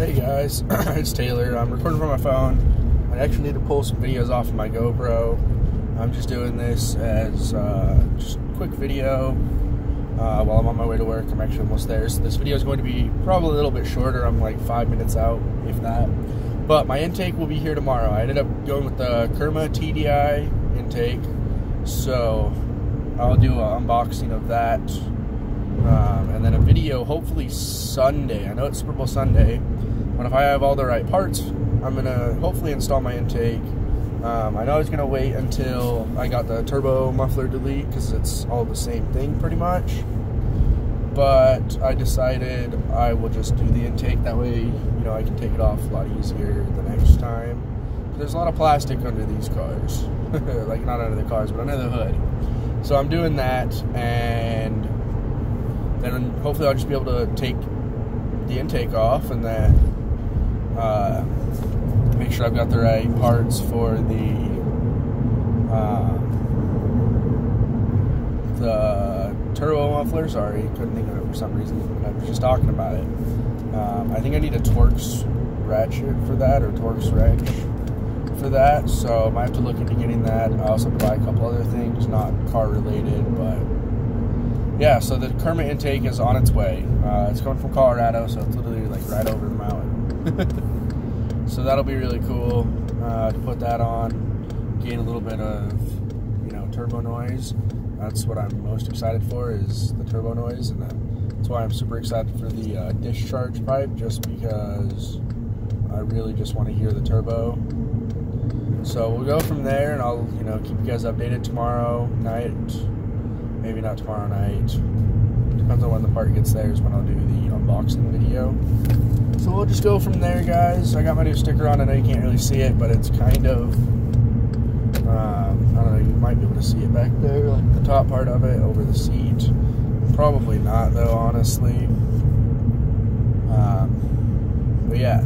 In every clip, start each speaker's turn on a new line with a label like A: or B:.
A: Hey guys, it's Taylor. I'm recording from my phone. I actually need to pull some videos off of my GoPro. I'm just doing this as just a quick video while I'm on my way to work. I'm actually almost there. So this video is going to be probably a little bit shorter. I'm like 5 minutes out, if that. But my intake will be here tomorrow. I ended up going with the KermaTDi Intake. So I'll do an unboxing of that. And then a video hopefully Sunday. I know it's Super Bowl Sunday, but if I have all the right parts, I'm gonna hopefully install my intake. I know I was gonna wait until I got the turbo muffler delete because it's all the same thing pretty much, but I decided I will just do the intake. That way, you know, I can take it off a lot easier the next time. There's a lot of plastic under these cars. Like, not under the cars, but under the hood. So I'm doing that, and then hopefully I'll just be able to take the intake off and then make sure I've got the right parts for the turbo muffler. Sorry, couldn't think of it for some reason. I was just talking about it. I think I need a Torx ratchet for that, or Torx wrench for that, so I might have to look into getting that. I also have to buy a couple other things, not car related, but yeah, so the Kerma intake is on its way. It's coming from Colorado, so it's literally like right over the mountain. So that'll be really cool to put that on, gain a little bit of, you know, turbo noise. That's what I'm most excited for, is the turbo noise, and that's why I'm super excited for the discharge pipe, just because I really just want to hear the turbo. So we'll go from there, and I'll, you know, keep you guys updated tomorrow night. Maybe not tomorrow night. Depends on when the part gets there is when I'll do the unboxing video. So we'll just go from there, guys. I got my new sticker on. I know you can't really see it, but it's kind of, I don't know, you might be able to see it back there, like the top part of it over the seat. Probably not, though, honestly. But yeah,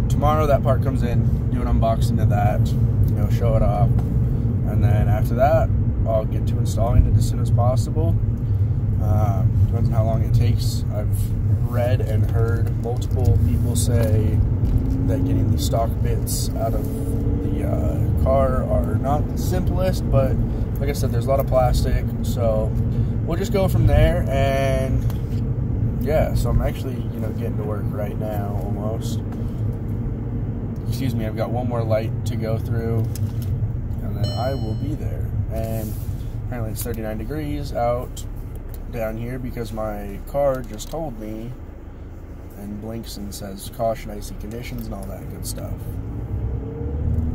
A: tomorrow that part comes in, do an unboxing of that, you know, show it off, and then after that, I'll get to installing it as soon as possible. Depends on how long it takes. I've read and heard multiple people say that getting the stock bits out of the car are not the simplest, but like I said, there's a lot of plastic, so we'll just go from there. And yeah, so I'm actually, you know, getting to work right now almost. Excuse me, I've got one more light to go through, and then I will be there. And apparently it's 39 degrees out down here because my car just told me and blinks and says caution, icy conditions, and all that good stuff.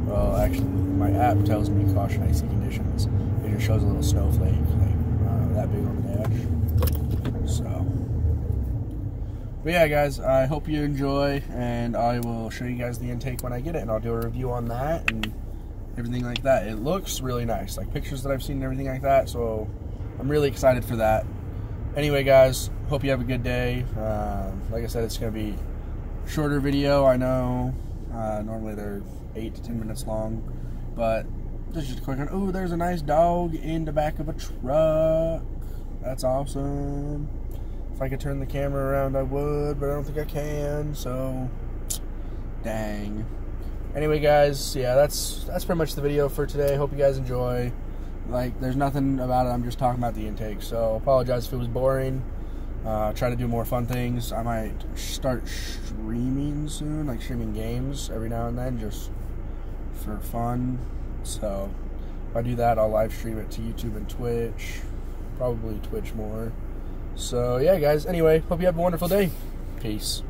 A: Well, actually, my app tells me caution, icy conditions. It just shows a little snowflake, like that big on the dash. So, but yeah, guys, I hope you enjoy, and I will show you guys the intake when I get it, and I'll do a review on that and everything like that. It looks really nice, like pictures that I've seen and everything like that, so I'm really excited for that. Anyway, guys, hope you have a good day. Like I said, it's going to be a shorter video. I know normally they're 8 to 10 minutes long, but this is just a quick one. Oh, there's a nice dog in the back of a truck. That's awesome. If I could turn the camera around, I would, but I don't think I can, so dang. Anyway, guys, yeah, that's pretty much the video for today. Hope you guys enjoy. Like, there's nothing about it. I'm just talking about the intake, so apologize if it was boring. Try to do more fun things. I might start streaming soon, like streaming games every now and then, just for fun. So if I do that, I'll live stream it to YouTube and Twitch. Probably Twitch more. So yeah, guys, anyway, hope you have a wonderful day. Peace.